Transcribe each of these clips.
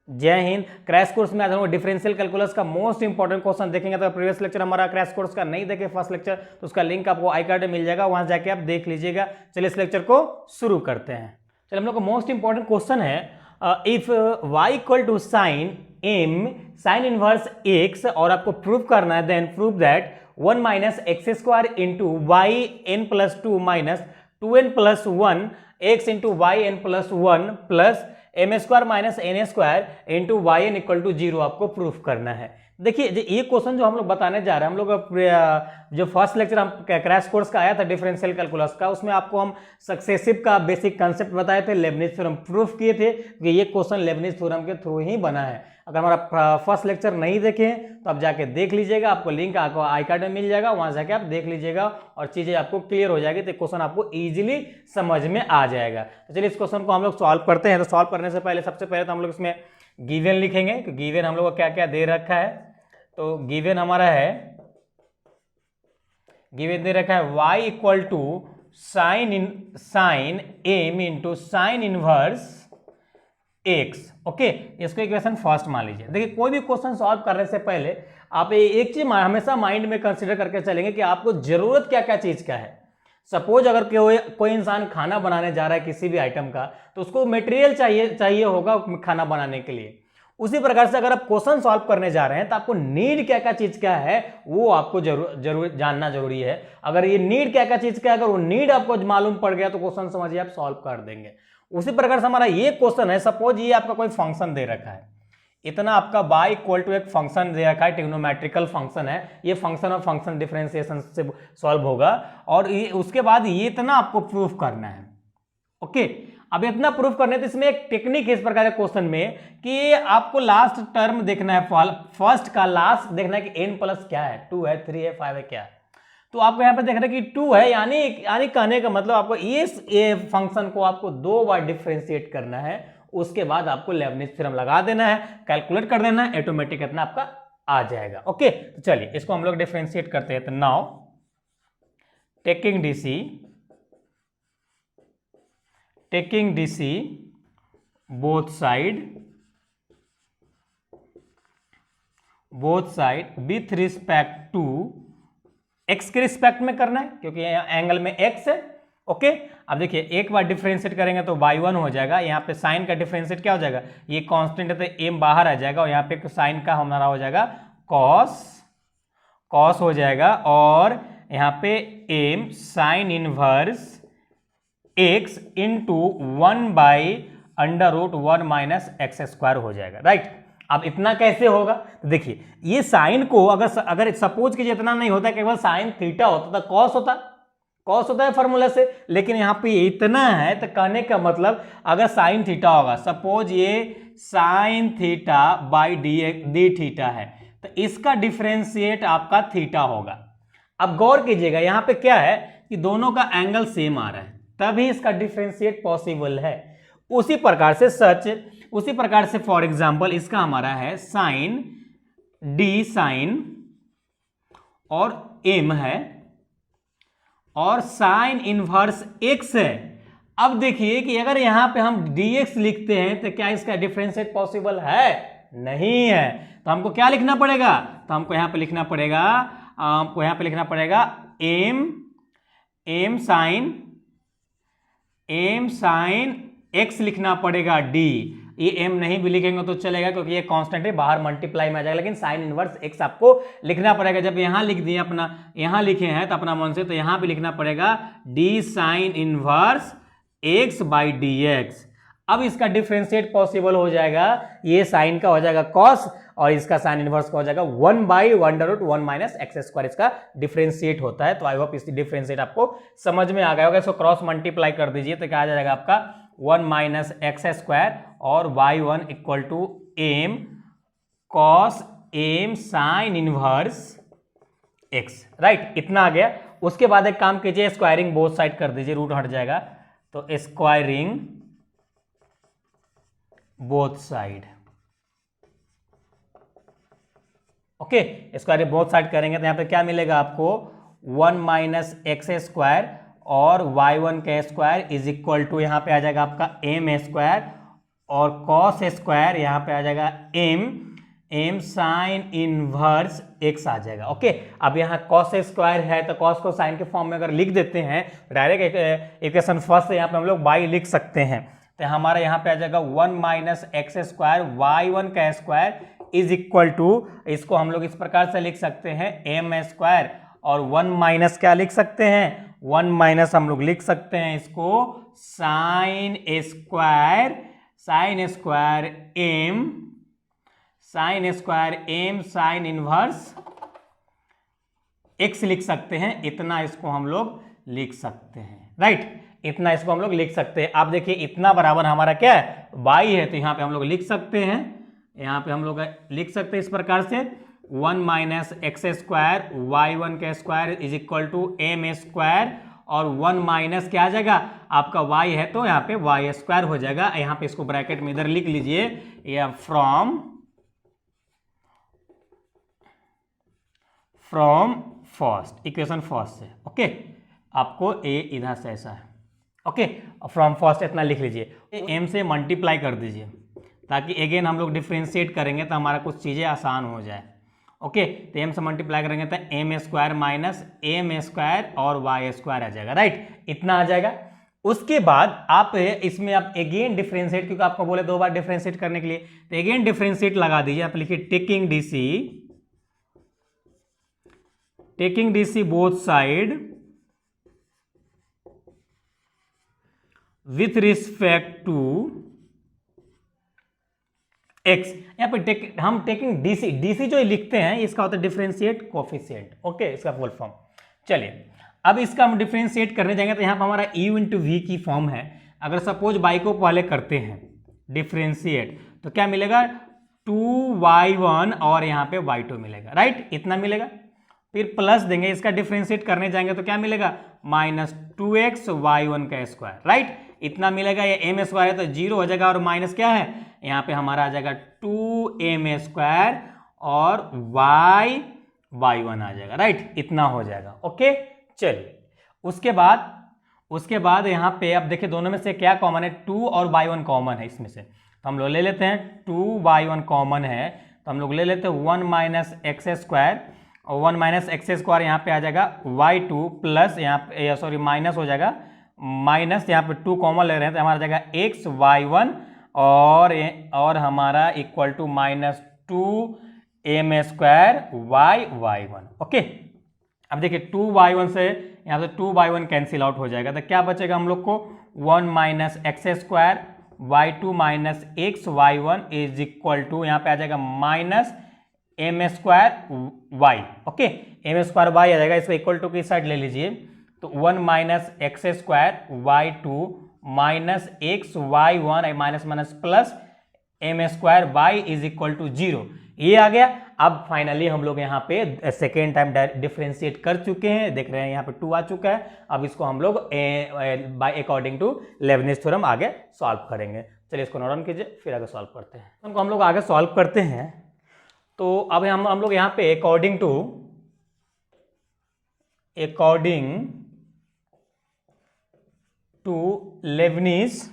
जय Hind. Crash course में आज हम डिफरेंशियल कैलकुलस का मोस्ट इंपॉर्टेंट क्वेश्चन देखेंगे। तो प्रीवियस लेक्चर हमारा क्रैश कोर्स का नहीं देखे फर्स्ट लेक्चर, तो उसका लिंक आपको आई कार्ड में मिल जाएगा, वहां जाके आप देख लीजिएगा। चलिए इस लेक्चर को शुरू करते हैं। चलिए हम लोग का मोस्ट इंपॉर्टेंट क्वेश्चन है, if y equal to sine m sine inverse x और आपको प्रूव करना है, then prove that 1 minus x square into y n plus 2 minus 2n plus 1 x into y n plus 1 plus m square minus n square into y n equal to 0 आपको proof करना है। देखिए ये question जो हम लोग बताने जा रहे हैं, हम लोग जो फर्स्ट लेक्चर हम क्रैश कोर्स का आया था डिफरेंशियल कैलकुलस का, उसमें आपको हम सक्सेसिव का बेसिक कंसेप्ट बताए थे, लेबनिज थ्योरम प्रूफ किए थे कि ये क्वेश्चन लेबनिज थ्योरम के थ्रू ही बना है। अगर हमारा फर्स्ट लेक्चर नहीं देखे तो आप जाके देख लीजिएगा, आपको लिंक आपको आई कार्ड में मिल जाएगा, वहां जाके आप देख लीजिएगा और चीजें आपको क्लियर हो जाएगी, तो क्वेश्चन आपको इजीली समझ में आ जाएगा। तो चलिए इस क्वेश्चन को हम लोग सॉल्व करते हैं। तो सॉल्व करने से पहले सबसे पहले तो हम लोग इसमें गिवन लिखेंगे कि गिवन हम लोग को क्या क्या दे रखा है। तो गिवन हमारा है, गिवन दे रखा है y equal to sine m into sine inverse x। Okay, इसको इक्वेशन फर्स्ट मान लीजिए। देखिए कोई भी क्वेश्चन सॉल्व करने से पहले आप एक चीज हमेशा माइंड में कंसीडर करके चलेंगे कि आपको जरूरत क्या क्या चीज का है। सपोज अगर कोई इंसान खाना बनाने जा रहा है किसी भी आइटम का, तो उसको मटेरियल चाहिए होगा खाना बनाने के लिए। उसी प्रकार से अगर आप क्वेश्चन सॉल्व करने जा रहे हैं तो आपको नीड क्या क्या चीज का है वो आपको जरूर जानना जरूरी है। अगर ये नीड क्या क्या चीज का है, अगर वो नीड आपको मालूम पड़ गया तो क्वेश्चन समझिए आप सॉल्व कर देंगे। उसी प्रकार से हमारा ये क्वेश्चन है, सपोज ये आपका कोई फंक्शन दे रखा है, इतना आपका y इक्वल टू एक फंक्शन दे रखा है, ट्रिग्नोमेट्रिकल फंक्शन है, ये फंक्शन और फंक्शन डिफरेंशिएशन से सॉल्व होगा और उसके बाद ये इतना आपको प्रूफ करना है। ओके, अब इतना प्रूफ करने तो इसमें एक टेक्निक है इस प्रकार के क्वेश्चन में कि आपको लास्ट टर्म देखना है, फर्स्ट का लास्ट देखना है कि n प्लस क्या है, 2 है, 3 है, 5 है, क्या है। तो आपको यहाँ पे देख रहे हैं कि 2 है, यानी कहने का मतलब आपको ये फंक्शन को आपको 2 बार डिफरेंशिएट करना है, उसके बाद आपको लेबनिज थ्योरम लगा देना है, कैलकुलेट कर देना है, ऑटोमेटिक इतना आपका आ जाएगा। ओके, तो चलिए इसको हम लोग डिफरेंशिएट करते हैं। तो now taking DC both side with respect to x के रिस्पेक्ट में करना है क्योंकि एंगल में x है। ओके, अब देखिए एक बार डिफरेंशिएट करेंगे तो y1 हो जाएगा, यहाँ पे साइन का डिफरेंशिएट क्या हो जाएगा, ये कांस्टेंट है तो m बाहर आ जाएगा और यहाँ पे साइन का हमारा हो जाएगा कॉस हो जाएगा, और यहाँ पे m sine inverse x into 1 by under root 1 minus x square हो जाएगा। राइट, अब इतना कैसे होगा, तो देखिए ये साइन को अगर सपोज कीजिए इतना नहीं होता, केवल साइन थीटा होता तो कॉस होता है फॉर्मूला से, लेकिन यहाँ पे इतना है तो कहने का मतलब अगर साइन थीटा होगा, सपोज ये sine theta by D theta है, तो इसका डिफरेंशिएट आपका थीटा होगा। अब गौर कीजिएगा यहाँ पे क्या है कि दोनों का एंगल सेम आ रहा है, तभी इसका डिफरेंशिएट पॉसिबल है। उसी प्रकार से फॉर एग्जांपल इसका हमारा है साइन डी साइन और m है और साइन इनवर्स x है। अब देखिए कि अगर यहां पे हम dx लिखते हैं तो क्या इसका डिफरेंशिएट पॉसिबल है, नहीं है, तो हमको क्या लिखना पड़ेगा, तो हमको यहां पे लिखना पड़ेगा m साइन x लिखना पड़ेगा d। ये m नहीं भी लिखेंगे तो चलेगा क्योंकि ये कांस्टेंट है, बाहर मल्टीप्लाई में आ जाएगा, लेकिन साइन इनवर्स x आपको लिखना पड़ेगा। जब यहां लिख दिए अपना, यहां लिखे हैं तो अपना मन से, तो यहां भी लिखना पड़ेगा d sign inverse x by dx। अब इसका डिफरेंशिएट पॉसिबल हो जाएगा, ये साइन का हो जाएगा कॉस और इसका साइन इनवर्स का हो जाएगा 1 by under root 1 minus x square, इसका डिफरेंशिएट होता है। तो आई होप इस डिफरेंशिएट आपको समझ में आ गया होगा। इसको क्रॉस मल्टीप्लाई कर दीजिए तो क्या आ जाएगा आपका 1 माइनस एक्स स्क्वायर और y1 equal to m cos m sine inverse x। Right, इतना आ गया। उसके बाद एक काम कीजिए, स्क्वायरिंग बोथ साइड कर दीजिए, रूट हट जाएगा, तो squaring both side. Okay, squaring both side करेंगे तो यहां पे क्या मिलेगा आपको 1 माइनस एक्स स्क्वायर और y1 का स्क्वायर इज इक्वल टू, यहां पे आ जाएगा आपका m स्क्वायर और कॉस स्क्वायर यहाँ पे आ जाएगा m साइन इनवर्स x आ जाएगा। ओके, अब यहाँ कॉस स्क्वायर है तो कॉस को साइन के फॉर्म में अगर लिख देते हैं डायरेक्ट इक्वेशन फर्स्ट से यहाँ पे हम लोग y लिख सकते हैं, तो हमारा यहाँ पे आ जाएगा 1 माइनस एक्स स्क्वायर y1 का स्क्वायर इज इक्वल टू, इसको हम लोग इस प्रकार से लिख सकते हैं m स्क्वायर, और 1 माइनस क्या लिख सकते हैं, 1 माइनस हम लोग लिख सकते हैं इसको sine square m sine inverse x लिख सकते हैं। इतना इसको हम लोग लिख सकते हैं, राइट, इतना इसको हम लोग लिख सकते हैं। आप देखिए इतना बराबर हमारा क्या है, y है, तो यहाँ पे हम लोग लिख सकते हैं, यहाँ पे हम लोग लिख सकते हैं इस प्रकार से 1 माइनस एक्स स्क्वायर y1 का square is equal to m square, और 1 माइनस क्या आ जाएगा आपका y है तो यहाँ पे y स्क्वायर हो जाएगा। यहाँ पे इसको ब्रैकेट में इधर लिख लीजिए, या फ्रॉम फर्स्ट इक्वेशन फर्स्ट से। ओके, आपको ए इधर से ऐसा है, ओके, फ्रॉम फर्स्ट इतना लिख लीजिए, m से मल्टीप्लाई कर दीजिए ताकि अगेन हम लोग डिफ्रेंशिएट करेंगे तो हमारा कुछ चीज़ें आसान हो जाए। ओके, तो m से मल्टीप्लाई करेंगे तो m square minus m square और y स्क्वायर आ जाएगा, राइट, इतना आ जाएगा। उसके बाद आप इसमें आप अगेन डिफ्रेंशिएट, क्योंकि आपको बोले 2 बार डिफ्रेंशिएट करने के लिए, तो अगेन डिफ्रेंशिएट लगा दीजिए। आप लिखिए taking DC both side with respect to x। यहाँ पे हम टेकिंग DC जो लिखते हैं इसका होता है डिफरेंशिएट कोफिशिएंट। ओके, इसका फुल फॉर्म। चलिए अब इसका हम डिफरेंशिएट करने जाएंगे तो यहाँ पर हमारा u इंटू वी की फॉर्म है। अगर सपोज y को पहले करते हैं डिफरेंशिएट तो क्या मिलेगा, 2y1 और यहाँ पे y2 मिलेगा, राइट, इतना मिलेगा। फिर प्लस देंगे, इसका डिफरेंशिएट करने जाएंगे तो क्या मिलेगा, माइनस 2x y1 का स्क्वायर, राइट, इतना मिलेगा। ये m स्क्वायर है तो 0 हो जाएगा, और माइनस क्या है यहाँ पे हमारा आ जाएगा 2m स्क्वायर और y1 आ जाएगा, राइट, इतना हो जाएगा। ओके, चलिए उसके बाद यहाँ पे अब देखिए दोनों में से क्या कॉमन है, 2 और y1 कॉमन है इसमें से, तो हम लोग ले लेते हैं 2y1 कॉमन है तो हम लोग ले लेते हैं 1 माइनस एक्स स्क्वायर, और 1 माइनस एक्स स्क्वायर यहाँ पे आ जाएगा y2 प्लस यहाँ पे सॉरी माइनस हो जाएगा, माइनस यहाँ पे 2 कॉमन ले रहे हैं तो हमारा जाएगा x y1 और हमारा equal to minus 2m square y1। Okay, अब देखिए 2y1 से यहाँ से 2y1 कैंसिल आउट हो जाएगा तो क्या बचेगा हम लोग को, 1 minus x square y2 minus x y1 is equal to यहाँ पे आ जाएगा minus m square y। Okay, m square y आ जाएगा, इसको इक्वल टू की साइड ले लीजिए तो 1 minus x square y2 minus x y1 minus minus plus m square y is equal to 0, ये आ गया। अब फाइनली हम लोग यहाँ पे सेकेंड टाइम डिफरेंशिएट कर चुके हैं, देख रहे हैं यहाँ पे 2 आ चुका है। अब इसको हम लोग by according to Leibniz theorem आगे सॉल्व करेंगे। चलिए इसको नोट डाउन कीजिए, फिर आगे सॉल्व करते हैं। उनको हम लोग आगे सॉल्व करते हैं तो अब हम लोग यहाँ पे according to Leibniz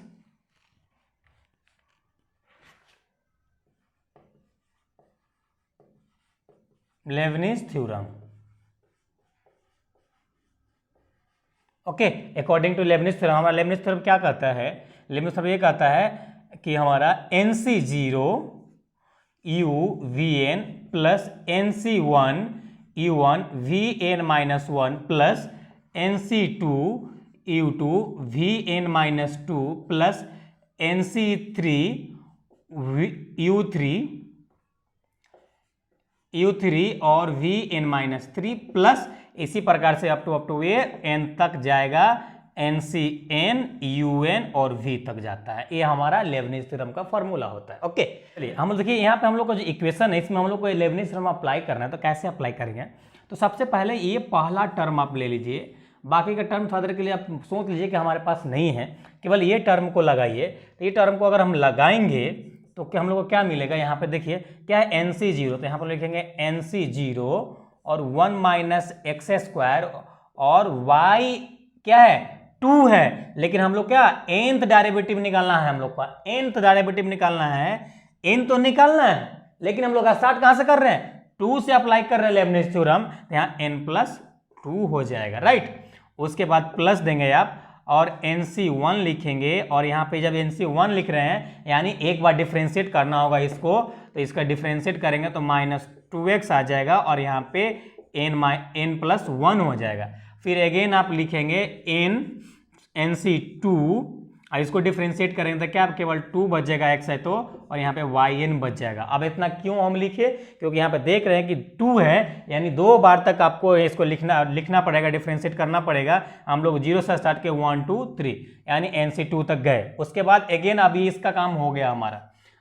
theorem, okay, according to Leibniz theorem, हमारा लेबनिज थ्योरम क्या कहता है, लेबनिज थ्योरम ये कहता है कि हमारा NC0 u vn plus NC1 u1 vn minus 1 plus NC2 u2 vn minus 2 plus NC3 u3 और vn माइनस 3 प्लस इसी प्रकार से अप टू ये n तक जाएगा, NCn un और v तक जाता है। ये हमारा लेबनिज थ्योरम का फॉर्मूला होता है। ओके, चलिए हम लोग देखिए यहाँ पे हम लोग का जो इक्वेशन है इसमें हम लोग को लेबनिज थ्योरम अप्लाई करना है, तो कैसे अप्लाई करेंगे, तो सबसे पहले ये पहला टर्म आप ले लीजिए, बाकी का टर्म थोड़ा देर के लिए आप सोच लीजिए कि हमारे पास नहीं है, केवल ये टर्म को लगाइए। तो ये टर्म को अगर हम लगाएंगे तो क्या हम लोग को क्या मिलेगा, यहाँ पे देखिए क्या है NC0, तो यहाँ पर लिखेंगे NC0 और 1 माइनस एक्स स्क्वायर और y क्या है 2 है, लेकिन हम लोग क्या nth डेरिवेटिव निकालना है, हम लोग का nth डेरिवेटिव निकालना है, n तो निकालना है, लेकिन हम लोग स्टार्ट कहां से कर रहे हैं, 2 से अप्लाई कर रहे हैं लेबनिज थ्योरम, तो यहाँ n+2 हो जाएगा, राइट। उसके बाद प्लस देंगे आप और NC1 लिखेंगे, और यहाँ पे जब NC1 लिख रहे हैं यानी एक बार डिफ्रेंशिएट करना होगा इसको, तो इसका डिफ्रेंशिएट करेंगे तो -2x आ जाएगा और यहाँ पे n+1 हो जाएगा। फिर अगेन आप लिखेंगे NC2 और इसको डिफ्रेंशिएट करेंगे तो क्या केवल 2 बच जाएगा x है तो, और यहाँ पे yn बच जाएगा। अब इतना क्यों हम लिखे, क्योंकि यहाँ पे देख रहे हैं कि 2 है, यानी 2 बार तक आपको इसको लिखना पड़ेगा, डिफ्रेंशिएट करना पड़ेगा। हम लोग 0 से स्टार्ट के 1 2 3 यानी NC2 तक गए। उसके बाद अगेन अभी इसका काम हो गया हमारा,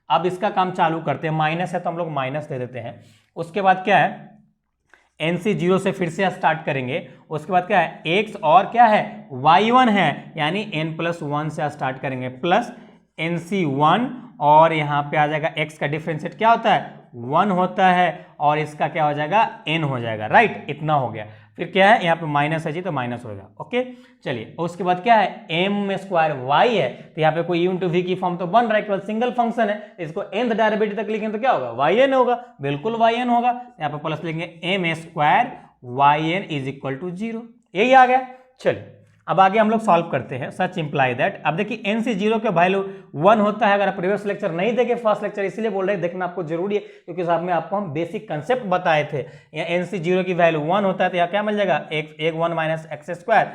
अब इसका काम चालू करते हैं, माइनस है तो हम लोग माइनस दे देते हैं। उसके बाद क्या है, NC0 से फिर से स्टार्ट करेंगे। उसके बाद क्या है, x और क्या है y1 है, यानी n+1 से स्टार्ट करेंगे, प्लस NC1 और यहाँ पे आ जाएगा x का डिफरेंशिएट क्या होता है 1 होता है, और इसका क्या हो जाएगा n हो जाएगा, राइट। इतना हो गया। फिर क्या है यहाँ पे माइनस है जी, तो माइनस होगा, ओके। चलिए उसके बाद क्या है, m² है, तो यहाँ पे कोई u × v की फॉर्म तो बन रहा है, केवल सिंगल फंक्शन है, इसको nth डेरिवेटिव तक लिखेंगे तो क्या होगा, yn होगा, बिल्कुल yn होगा। यहाँ पे प्लस लिखेंगे m² yn = 0, यही आ गया। चलिए अब आगे हम लोग सॉल्व करते हैं, सच इंप्लाई दैट। अब देखिए NC0 का वैल्यू 1 होता है। अगर आप प्रीवियस लेक्चर नहीं देखे, फर्स्ट लेक्चर इसलिए बोल रहे हैं, देखना आपको जरूरी है, क्योंकि साहब में आपको हम बेसिक कंसेप्ट बताए थे। यहाँ NC0 की वैल्यू 1 होता है, तो यहाँ क्या मिल जाएगा, x1 - x²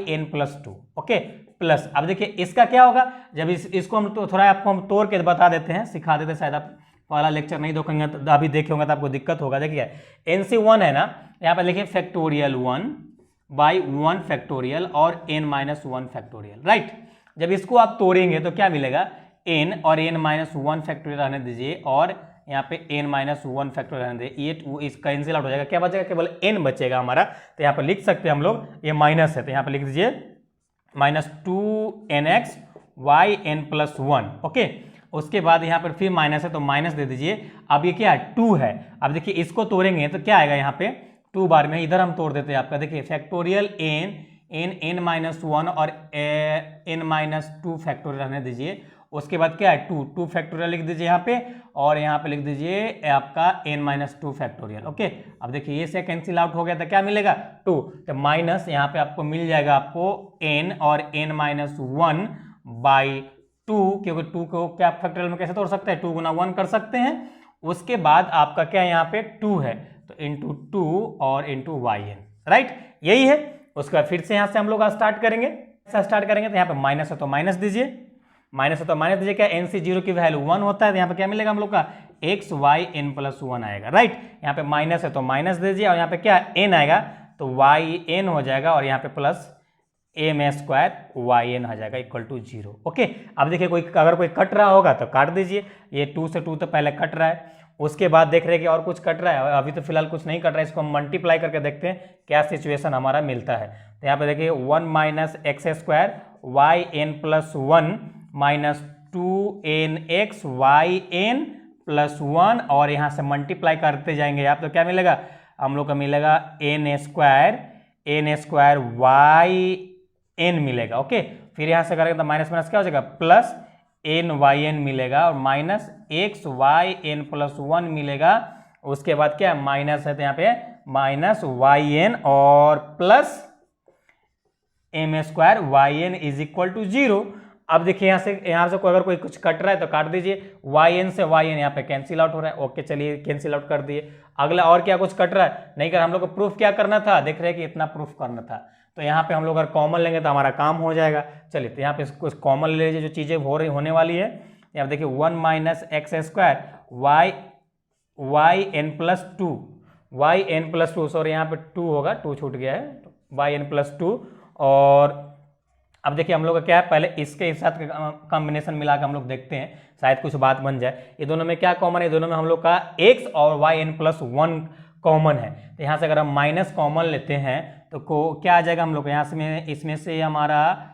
yn+2, okay. Plus अब देखिए इसका क्या होगा, जब इसको हम तो थोड़ा आपको हम तोड़ के बता देते हैं, सिखा देते हैं, शायद आप पहला लेक्चर नहीं देखेंगे तो अभी देखे होंगे तो आपको दिक्कत होगा। देखिए NC1 है ना, यहाँ पर लिखिए फैक्टोरियल 1/1 फैक्टोरियल और n-1 फैक्टोरियल, राइट। जब इसको आप तोड़ेंगे तो क्या मिलेगा, n और n-1 फैक्टोरियल रहने दीजिए, और यहाँ पे n-1 फैक्टोरियल रहने दीजिए, ये इसका कैंसिल आउट हो जाएगा, क्या बचेगा, केवल n बचेगा हमारा। तो यहाँ पर लिख सकते हैं हम लोग, ये माइनस है तो यहाँ पर लिख दीजिए -2nx yn+1, ओके। उसके बाद यहाँ पर फिर माइनस है तो माइनस दे दीजिए। अब ये क्या है, 2 है। अब देखिए इसको तोड़ेंगे तो क्या आएगा, यहाँ पे 2 बार में, इधर हम तोड़ देते हैं आपका, देखिए फैक्टोरियल n-1 और n-2 फैक्टोरियल रहने दीजिए। उसके बाद क्या है, 2 फैक्टोरियल लिख दीजिए यहाँ पे, और यहाँ पे लिख दीजिए आपका n-2 फैक्टोरियल, ओके। अब देखिए ये से कैंसिल आउट हो गया तो क्या मिलेगा, 2, तो माइनस यहाँ पे आपको मिल जाएगा आपको n और n-1/2, क्योंकि 2 को क्या फैक्टोरियल में कैसे तोड़ सकते हैं, 2 × 1 कर सकते हैं। उसके बाद आपका क्या यहाँ पे 2 है, तो इंटू 2 और इंटू yn, राइट, यही है। उसके बाद फिर से यहाँ से हम लोग स्टार्ट करेंगे, तो यहाँ पे माइनस है तो माइनस दीजिए, क्या NC0 की वैल्यू 1 होता है, तो यहाँ पे क्या मिलेगा हम लोग का xyn+1 आएगा, राइट। यहाँ पे माइनस है तो माइनस दीजिए, और यहाँ पे क्या n आएगा तो yn हो जाएगा, और यहाँ पे प्लस m² yn आ जाएगा =0, ओके। अब देखिए अगर कोई कट रहा होगा तो काट दीजिए, ये 2 से 2 तो पहले कट रहा है। उसके बाद देख रहे हैं कि और कुछ कट रहा है, अभी तो फिलहाल कुछ नहीं कट रहा है, इसको हम मल्टीप्लाई करके देखते हैं क्या सिचुएशन हमारा मिलता है। तो यहाँ पे देखिए 1 - x² yn+1 - 2nx yn+1, और यहाँ से मल्टीप्लाई करते जाएंगे आप, तो क्या मिलेगा, हम लोग का मिलेगा n² मिलेगा, ओके। फिर यहाँ से करेंगे तो माइनस माइनस क्या हो जाएगा, प्लस nyn मिलेगा, और माइनस xyn+1 मिलेगा। उसके बाद क्या माइनस है, तो यहाँ पे -yn और प्लस m² yn = 0। अब देखिए यहाँ से अगर कोई कुछ कट रहा है तो काट दीजिए, yn से yn यहाँ पे कैंसिल आउट हो रहा है, ओके। चलिए कैंसिल आउट कर दिए। अगला और क्या कुछ कट रहा है, नहीं कर, हम लोग को प्रूफ क्या करना था, देख रहे हैं कि इतना प्रूफ करना था, तो यहाँ पे हम लोग अगर कॉमन लेंगे तो हमारा काम हो जाएगा। चलिए तो यहाँ पे कुछ कॉमन ले लीजिए, जो चीज़ें होने वाली है। यहाँ देखिए 1 - x² yn+2 सॉरी यहाँ पे 2 होगा, 2 छूट गया है, yn+2। और अब देखिए हम लोग का क्या है, पहले इसके साथ कॉम्बिनेशन मिला के हम लोग देखते हैं, शायद कुछ बात बन जाए। ये दोनों में क्या कॉमन है, दोनों में हम लोग का x और yn+1 कॉमन है। तो यहाँ से अगर हम माइनस कॉमन लेते हैं तो क्या आ जाएगा हम लोग यहाँ से, इसमें से हमारा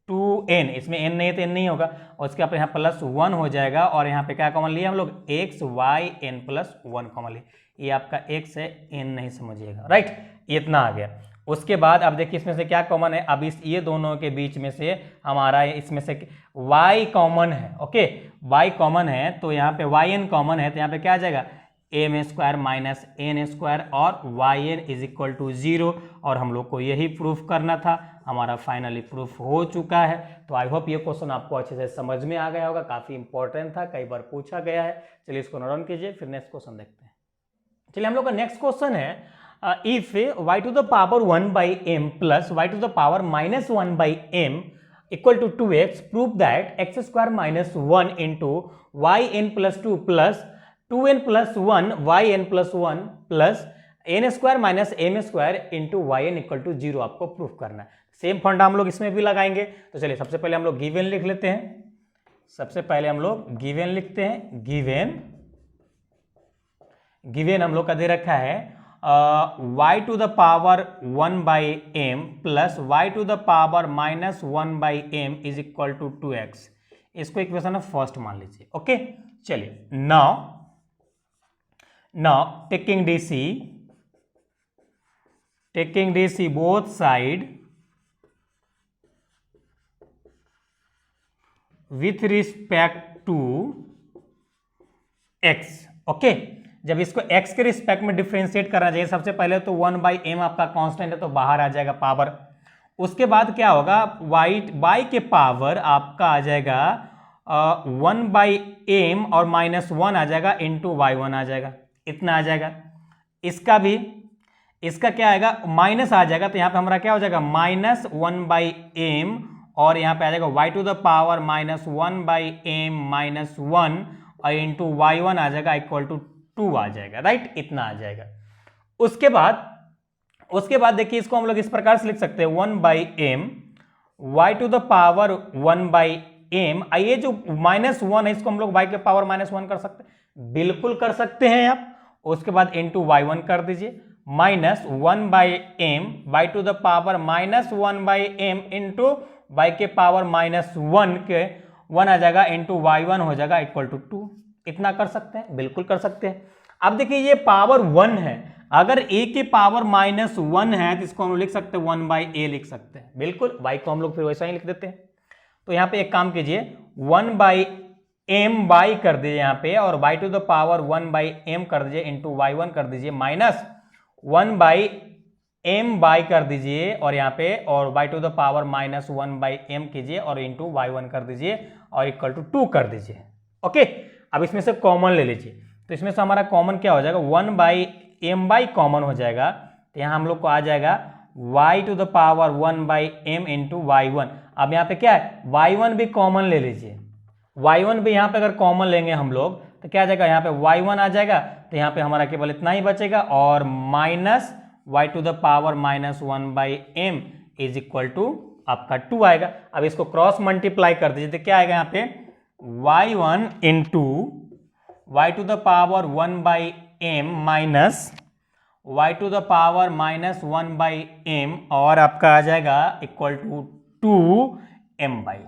2n, इसमें n नहीं है तो n नहीं होगा, और उसके यहाँ +1 हो जाएगा, और यहाँ पे क्या कॉमन लिया हम लोग, xyn+1 कॉमन लिया। ये आपका x है, n नहीं समझिएगा, राइट, इतना आ गया। उसके बाद अब देखिए इसमें से क्या कॉमन है, अब इस ये दोनों के बीच में से हमारा इसमें से y कॉमन है। ओके, y कॉमन है तो यहाँ पे yn कॉमन है, तो यहाँ पे क्या आ जाएगा m square minus n square और yn इज इक्वल टू 0। और हम लोग को यही प्रूफ करना था, हमारा फाइनली प्रूफ हो चुका है। तो आई होप ये क्वेश्चन आपको अच्छे से समझ में आ गया होगा, काफ़ी इंपॉर्टेंट था, कई बार पूछा गया है। चलिए इसको नोट डाउन कीजिए, फिर नेक्स्ट क्वेश्चन देखते हैं। चलिए हम लोग का नेक्स्ट क्वेश्चन है if y to the power 1 by m plus y to the power minus 1 by m equal to 2x, prove that x square minus 1 into yn plus 2 plus 2n plus 1 yn plus 1 plus n square minus m square into yn equal to 0 आपको proof करना है। Same फंडा हम लोग इसमें भी लगाएंगे। तो चलिए सबसे पहले हम लोग गिवन लिख लेते हैं। सबसे पहले हम लोग गिवन लिखते हैं। गिवन हम लोग का दे रखा है y to the power 1 by m plus y to the power minus 1 by m is equal to 2x। इसको इक्वेशन फर्स्ट मान लीजिए। ओके, चलिए now taking dc both side with respect to x। Okay, जब इसको x के respect में differentiate करना चाहिए, सबसे पहले तो 1 बाई एम आपका कांस्टेंट है तो बाहर आ जाएगा पावर। उसके बाद क्या होगा, y के पावर आपका आ जाएगा 1 बाई एम और माइनस 1 आ जाएगा इंटू y1 आ जाएगा, इतना आ जाएगा। इसका क्या आएगा, माइनस आ जाएगा, तो यहाँ पे हमारा क्या हो जाएगा माइनस 1 बाई एम और यहाँ पे आ जाएगा y to the power minus 1 by m minus 1 और इंटू y1 आ जाएगा इक्वल टू 2 आ जाएगा, राइट, इतना आ जाएगा। उसके बाद देखिए इसको हम लोग इस प्रकार से लिख सकते हैं 1 by m y to the power 1 by m. ये जो माइनस 1 है इसको हम लोग y के पावर माइनस 1 कर सकते हैं, बिल्कुल कर सकते हैं आप। उसके बाद इंटू y1 कर दीजिए minus 1 by m y to the power minus 1 by m into y के पावर माइनस 1 के 1 आ जाएगा इंटू y1 हो जाएगा इक्वल टू 2। इतना कर सकते हैं, बिल्कुल कर सकते हैं। अब देखिए ये पावर 1 है, अगर a की पावर माइनस 1 है तो इसको हम लिख सकते हैं 1 बाई ए लिख सकते हैं, बिल्कुल। y को हम लोग फिर वैसा ही लिख देते हैं। तो यहाँ पे एक काम कीजिए 1 बाई एम बाई कर दीजिए यहाँ पे और y to the power 1 by m कर दीजिए इंटू y1 कर दीजिए माइनस 1 बाई एम बाई कर दीजिए और यहाँ पे और y to the power minus 1 by m कीजिए और इंटू y1 कर दीजिए और इक्वल टू 2 कर दीजिए। ओके, अब इसमें से कॉमन ले लीजिए, तो इसमें से हमारा कॉमन क्या हो जाएगा 1 बाई एम बाई कॉमन हो जाएगा, तो यहाँ हम लोग को आ जाएगा y to the power 1 by m into y1। अब यहाँ पे क्या है y1 भी कॉमन ले लीजिए, y1 भी यहाँ पे अगर कॉमन लेंगे हम लोग तो क्या आ जाएगा यहाँ पे y1 आ जाएगा, तो यहाँ पे हमारा केवल इतना ही बचेगा और minus y to the power minus 1 by m is equal to आपका 2 आएगा। अब इसको क्रॉस मल्टीप्लाई कर दीजिए तो क्या आएगा यहाँ पे y1 into y to the power 1 by m minus y to the power minus 1 by m और आपका आ जाएगा equal to 2m by,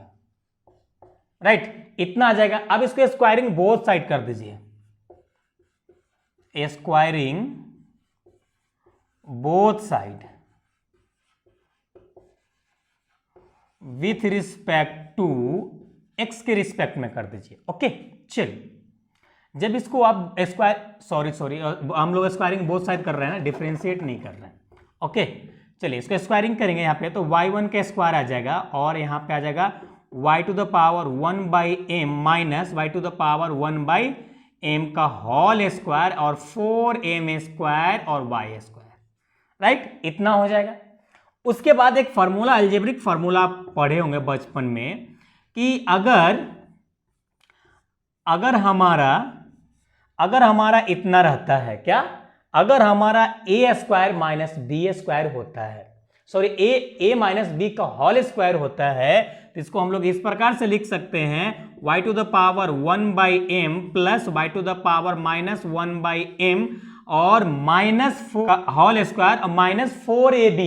right, इतना आ जाएगा। अब इसको स्क्वायरिंग बोथ साइड कर दीजिए, squaring both side with respect to x के रिस्पेक्ट में कर दीजिए। ओके, चलिए जब इसको आप सॉरी हम लोग स्क्वायरिंग बोथ साइड कर रहे हैं ना, डिफरेंशिएट नहीं कर रहे हैं। ओके, चलिए इसको स्क्वायरिंग करेंगे यहाँ पे तो y1 का स्क्वायर आ जाएगा और यहाँ पे आ जाएगा y to the power 1 by m minus y to the power 1 by m का होल स्क्वायर और 4m स्क्वायर और y स्क्वायर, राइट, इतना हो जाएगा। उसके बाद एक फार्मूला, अलजेब्रिक फार्मूला आप पढ़े होंगे बचपन में कि अगर हमारा इतना रहता है, क्या, अगर हमारा a square minus b square होता है, सॉरी ए माइनस बी का होल स्क्वायर होता है, तो इसको हम लोग इस प्रकार से लिख सकते हैं y to the power 1 by m plus y to the power minus 1 by m और माइनस होल स्क्वायर और माइनस 4ab,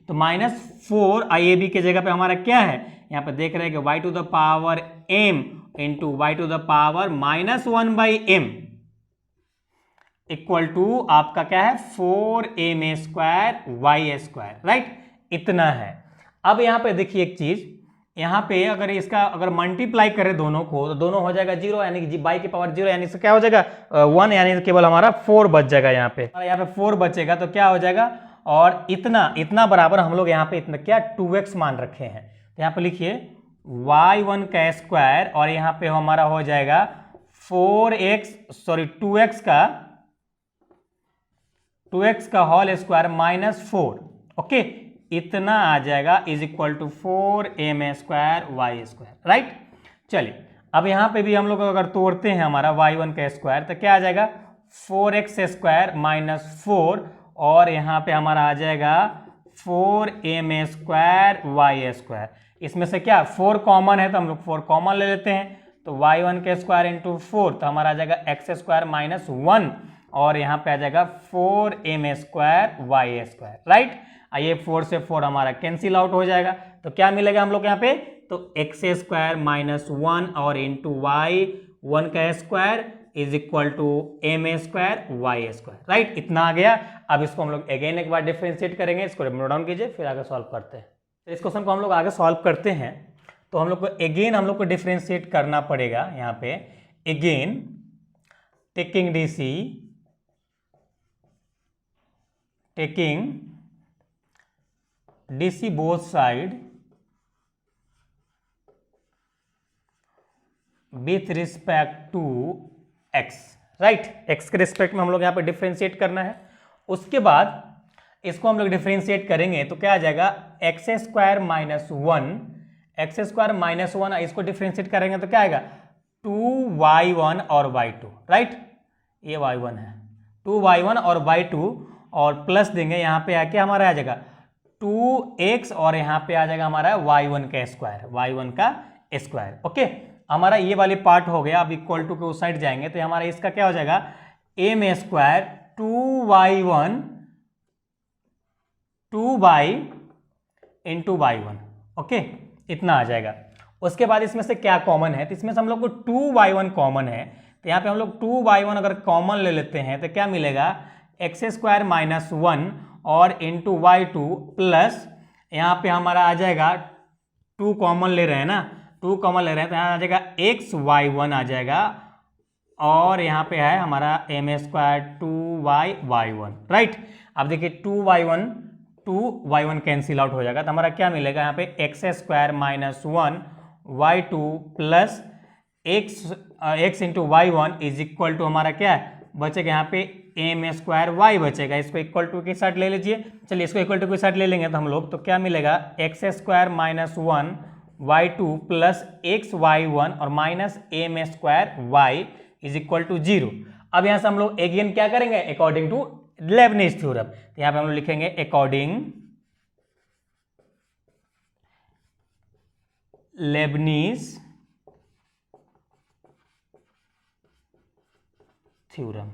तो माइनस 4ab के जगह पे हमारा क्या है, यहाँ पे देख रहे हैं कि y to the power m into y to the power minus 1 by m. Equal to आपका क्या है 4m² y², राइट, इतना है। अब यहाँ पे देखिए एक चीज, यहाँ पे अगर इसका अगर मल्टीप्लाई करें दोनों को तो दोनों हो जाएगा 0, यानी कि y की पावर 0, यानी इसका क्या हो जाएगा 1, यानी केवल हमारा 4 बच जाएगा। यहाँ पे 4 बचेगा तो क्या हो जाएगा, और इतना बराबर हम लोग यहाँ पे इतना क्या 2x मान रखे हैं, तो यहाँ पे लिखिए y1 का स्क्वायर और यहाँ पे हमारा हो जाएगा 2x का होल स्क्वायर -4, ओके, इतना आ जाएगा is equal to 4m² y², right. चलिए अब यहाँ पे भी हम लोग अगर तोड़ते हैं हमारा y1 का स्क्वायर तो क्या आ जाएगा 4x² -4, और यहाँ पे हमारा आ जाएगा 4m² y²। इसमें से क्या 4 कॉमन है तो हम लोग 4 कॉमन ले लेते हैं, तो y1 का स्क्वायर इंटू 4 तो हमारा आ जाएगा x² -1, और यहाँ पे आ जाएगा 4m² y², राइट। ये 4 से 4 हमारा कैंसिल आउट हो जाएगा, तो क्या मिलेगा हम लोग यहाँ पे, तो x² -1 और इंटू y1 का square is equal to m² y², right, इतना आ गया। अब इसको हम लोग अगेन एक बार डिफरेंशिएट करेंगे, इसको नोट डाउन कीजिए, फिर आगे सॉल्व करते हैं। तो इस क्वेश्चन को हम लोग आगे सॉल्व करते हैं, तो हम लोग को अगेन हम लोग को डिफरेंशिएट करना पड़ेगा। यहाँ पे again taking DC both side with respect to x, right, x के रिस्पेक्ट में हम लोग यहाँ पे डिफरेंशिएट करना है। उसके बाद इसको हम लोग डिफरेंशिएट करेंगे तो क्या आ जाएगा x² -1, इसको डिफरेंशिएट करेंगे तो क्या आएगा 2y1 और y2, राइट, ये y1 है, 2y1 और y2, और प्लस देंगे यहाँ पे आके हमारा आ जाएगा 2x, और यहाँ पे आ जाएगा हमारा y1 का स्क्वायर, ओके। हमारा ये वाली पार्ट हो गया। अब इक्वल टू के उस साइड जाएंगे तो हमारा इसका क्या हो जाएगा m² 2y1 2y into y1, okay, इतना आ जाएगा। उसके बाद इसमें से क्या कॉमन है, तो इसमें से हम लोग को 2y1 कॉमन है, तो यहाँ पे हम लोग 2y1 अगर कॉमन ले लेते हैं तो क्या मिलेगा x² -1 और इंटू y2 प्लस यहाँ पे हमारा आ जाएगा 2 कॉमन ले रहे हैं ना, 2 कॉमन ले रहे हैं तो यहाँ आ जाएगा xy1 आ जाएगा, और यहाँ पे है हमारा m² 2y1, राइट। अब देखिए 2y1 कैंसिल आउट हो जाएगा, तो हमारा क्या मिलेगा यहाँ पे x² -1 y2 plus x into y1 is equal to हमारा क्या है बचेगा यहाँ पे m² y बचेगा। इसको इक्वल टू के साथ ले लीजिए, चलिए इसको इक्वल टू के साथ ले लेंगे तो हम लोग, तो क्या मिलेगा x² -1 y2 प्लस xy1 और minus m² y is equal to 0। अब यहाँ से हम लोग अगेन क्या करेंगे अकॉर्डिंग टू लेबनिज थ्योरम, तो यहाँ पे हम लोग लिखेंगे according Lebanese theorem,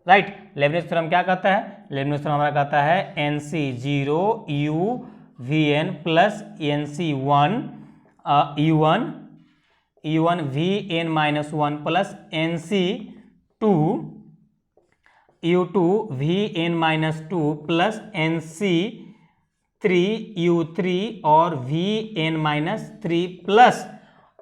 right. Lebanese theorem क्या कहता है, लेबनिज थ्योरम हमारा कहता है NC0 U Vn plus NC1 U1 Vn-1 plus NC2 U2 Vn-2 plus NC3 U3 और Vn-3 plus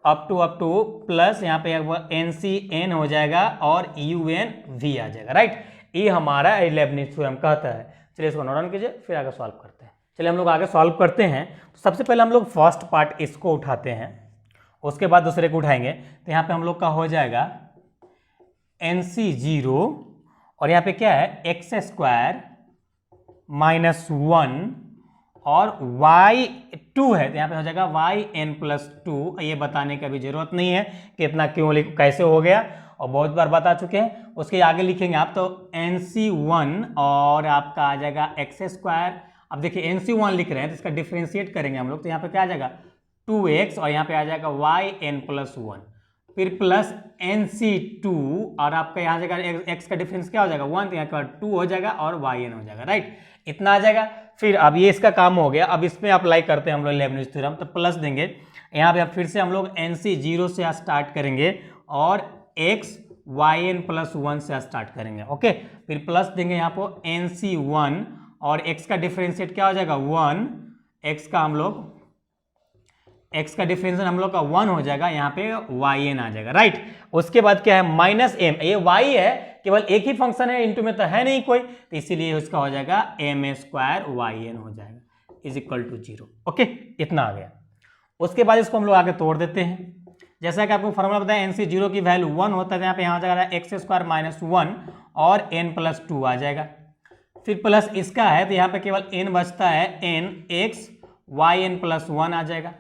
up two plus यहाँ पे NCN हो जाएगा और UNV आ जाएगा, राइट। ये हमारा लेबनिज थ्योरम कहता है। चलिए इसको नोट डाउन कीजिए, फिर आगे सॉल्व करते हैं। चलिए हम लोग आगे सॉल्व करते हैं। तो सबसे पहले हम लोग फर्स्ट पार्ट इसको उठाते हैं, उसके बाद दूसरे को उठाएंगे। तो यहाँ पे हम लोग का हो जाएगा NC0 और यहाँ पे क्या है x² -1 और y2 है, तो यहाँ पे हो जाएगा yn+2। ये बताने की अभी जरूरत नहीं है कि इतना क्यों कैसे हो गया, और बहुत बार बता चुके हैं। उसके आगे लिखेंगे आप तो NC1 और आपका आ जाएगा x²। अब देखिए NC1 लिख रहे हैं तो इसका डिफ्रेंशिएट करेंगे हम लोग, तो यहाँ पे क्या आ जाएगा 2x और यहाँ पे आ जाएगा yn+1, फिर प्लस NC2 और आपका यहाँ जाएगा x का डिफरेंस क्या हो जाएगा 1, तो यहाँ का 2 हो जाएगा और yn हो जाएगा, राइट। इतना आ जाएगा। फिर अब ये इसका काम हो गया। अब इसमें अप्लाई करते हैं हम लोग लेबनिज थ्योरम, तो प्लस देंगे यहाँ पे। अब फिर से हम लोग NC0 से स्टार्ट करेंगे और x yn प्लस 1 से स्टार्ट करेंगे। ओके, फिर प्लस देंगे यहाँ पर nc1 और x का डिफरेंशिएट क्या हो जाएगा 1, x का डिफरेंशिएट हम लोग का 1 हो जाएगा, यहाँ पे yn आ जाएगा, राइट। उसके बाद क्या है माइनस m, ये y है, केवल एक ही फंक्शन है, इनटू में तो है नहीं कोई, तो इसीलिए उसका हो जाएगा m² yn हो जाएगा इज इक्वल टू 0। ओके, इतना आ गया। उसके बाद इसको हम लोग आगे तोड़ देते हैं। जैसा कि आपको फॉर्मूला बताया nc0 की वैल्यू 1 होता है, यहाँ पे यहाँ हो जाएगा x² माइनस 1 और n प्लस 2 आ जाएगा। फिर प्लस इसका है तो यहाँ पे केवल n बचता है, nx yn प्लस 1 आ जाएगा।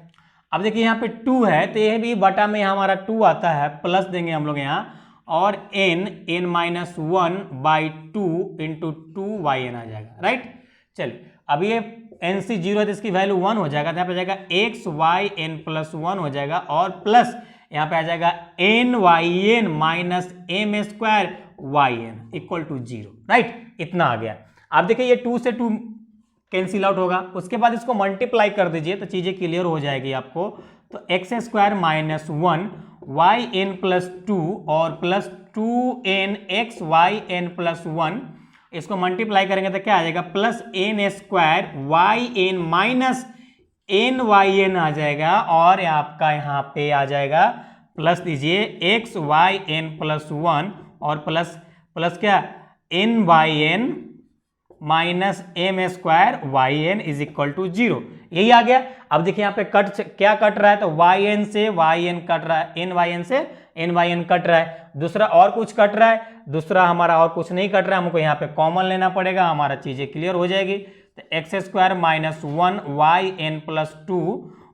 अब देखिए यहाँ पे 2 है तो ये भी बटा में यहाँ हमारा 2 आता है, प्लस देंगे हम लोग यहाँ और n माइनस 1/2 इंटू 2yn आ जाएगा, राइट। चलिए अब ये nc0 है तो इसकी वैल्यू 1 हो जाएगा, तो यहाँ पे जाएगा xyn प्लस 1 हो जाएगा और प्लस यहाँ पे आ जाएगा nyn minus m² yn equal to 0, right. इतना आ गया। आप देखिए ये 2 से 2 कैंसिल आउट होगा, उसके बाद इसको मल्टीप्लाई कर दीजिए तो चीजें क्लियर हो जाएगी आपको। तो x² माइनस 1 yn प्लस 2 और प्लस 2nx yn प्लस 1, इसको मल्टीप्लाई करेंगे तो क्या आ जाएगा plus n² yn minus nyn आ जाएगा और आपका यहाँ पे आ जाएगा प्लस दीजिए xyn प्लस 1 और प्लस क्या nyn minus m² yn is equal to 0, यही आ गया। अब देखिए यहाँ पे क्या कट रहा है, तो yn से yn कट रहा है, nyn से nyn कट रहा है, दूसरा और कुछ कट रहा है, दूसरा हमारा और कुछ नहीं कट रहा है, हमको यहाँ पे कॉमन लेना पड़ेगा, हमारा चीजें क्लियर हो जाएगी। तो x² माइनस 1 yn प्लस 2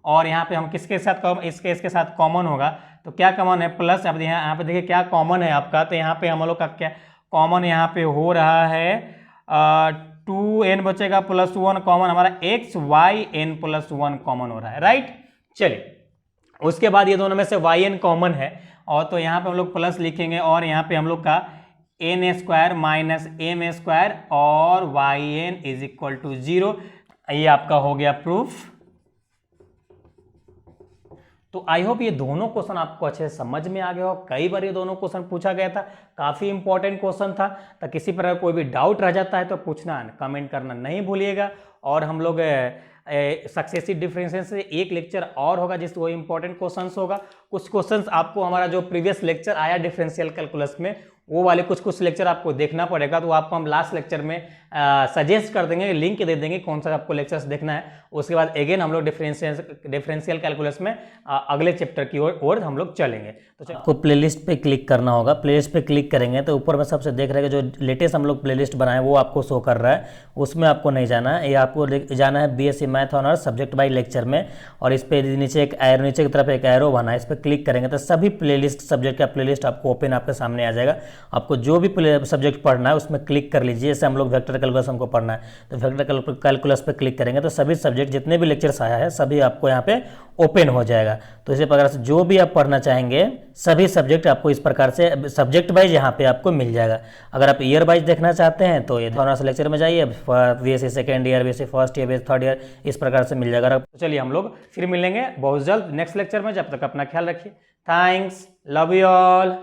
और यहाँ पे हम किसके साथ इसके साथ कॉमन होगा, तो क्या कॉमन है प्लस। अब यहाँ पे देखिए क्या कॉमन है आपका, तो यहाँ पे हम लोग का क्या कॉमन यहाँ पे हो रहा है 2n बचेगा प्लस 1 कॉमन, हमारा xyn प्लस 1 कॉमन हो रहा है, राइट। चलिए उसके बाद ये दोनों में से yn कॉमन है और तो यहाँ पे हम लोग प्लस लिखेंगे और यहाँ पे हम लोग का n² माइनस m² और yn इज इक्वल टू 0, ये आपका हो गया प्रूफ। तो आई होप ये दोनों क्वेश्चन आपको अच्छे से समझ में आ गया हो। कई बार ये दोनों क्वेश्चन पूछा गया था, काफ़ी इंपॉर्टेंट क्वेश्चन था, तो किसी प्रकार कोई भी डाउट रह जाता है तो पूछना, कमेंट करना नहीं भूलिएगा। और हम लोग सक्सेसिव डिफरेंशियल से एक लेक्चर और होगा जिस वो इंपॉर्टेंट क्वेश्चंस होगा। कुछ क्वेश्चंस आपको हमारा जो प्रीवियस लेक्चर आया डिफरेंशियल कैलकुलस में, वो वाले कुछ लेक्चर आपको देखना पड़ेगा, तो आपको हम लास्ट लेक्चर में सजेस्ट कर देंगे, लिंक दे देंगे कौन सा आपको लेक्चर्स देखना है। उसके बाद अगेन हम लोग डिफरेंशियल कैलकुलस में अगले चैप्टर की ओर हम लोग चलेंगे। तो आपको प्लेलिस्ट पे क्लिक करना होगा, प्लेलिस्ट पे क्लिक करेंगे तो ऊपर में सबसे देख रहे हैं जो लेटेस्ट हम लोग प्लेलिस्ट बनाए वो आपको शो कर रहा है, उसमें आपको नहीं जाना है, ये आपको जाना है BSc math honours subject by lecture में। और इस पे नीचे एक एरो, नीचे की तरफ एक एरो बना है, इस पर क्लिक करेंगे तो सभी प्लेलिस्ट सब्जेक्ट का प्लेलिस्ट आपको ओपन आपके सामने आ जाएगा। आपको जो भी सब्जेक्ट पढ़ना है उसमें क्लिक कर लीजिए। जैसे हम लोग वेक्टर कैलकुलस हमको पढ़ना है तो वेक्टर कैलकुलस पे क्लिक करेंगे तो सभी सब्जेक्ट जितने भी लेक्चर्स आया है सभी आपको यहाँ पे ओपन हो जाएगा। तो इसी प्रकार से जो भी आप पढ़ना चाहेंगे सभी सब्जेक्ट आपको इस प्रकार से सब्जेक्ट वाइज यहाँ पे आपको मिल जाएगा। अगर आप ईयर वाइज देखना चाहते हैं तो ये ऑनर्स लेक्चर में जाइए, BSc second year, BSc first year, BSc third year, इस प्रकार से मिल जाएगा। तो चलिए हम लोग फिर मिलेंगे बहुत जल्द नेक्स्ट लेक्चर में, जब तक अपना ख्याल रखिए। Thanks, love you all.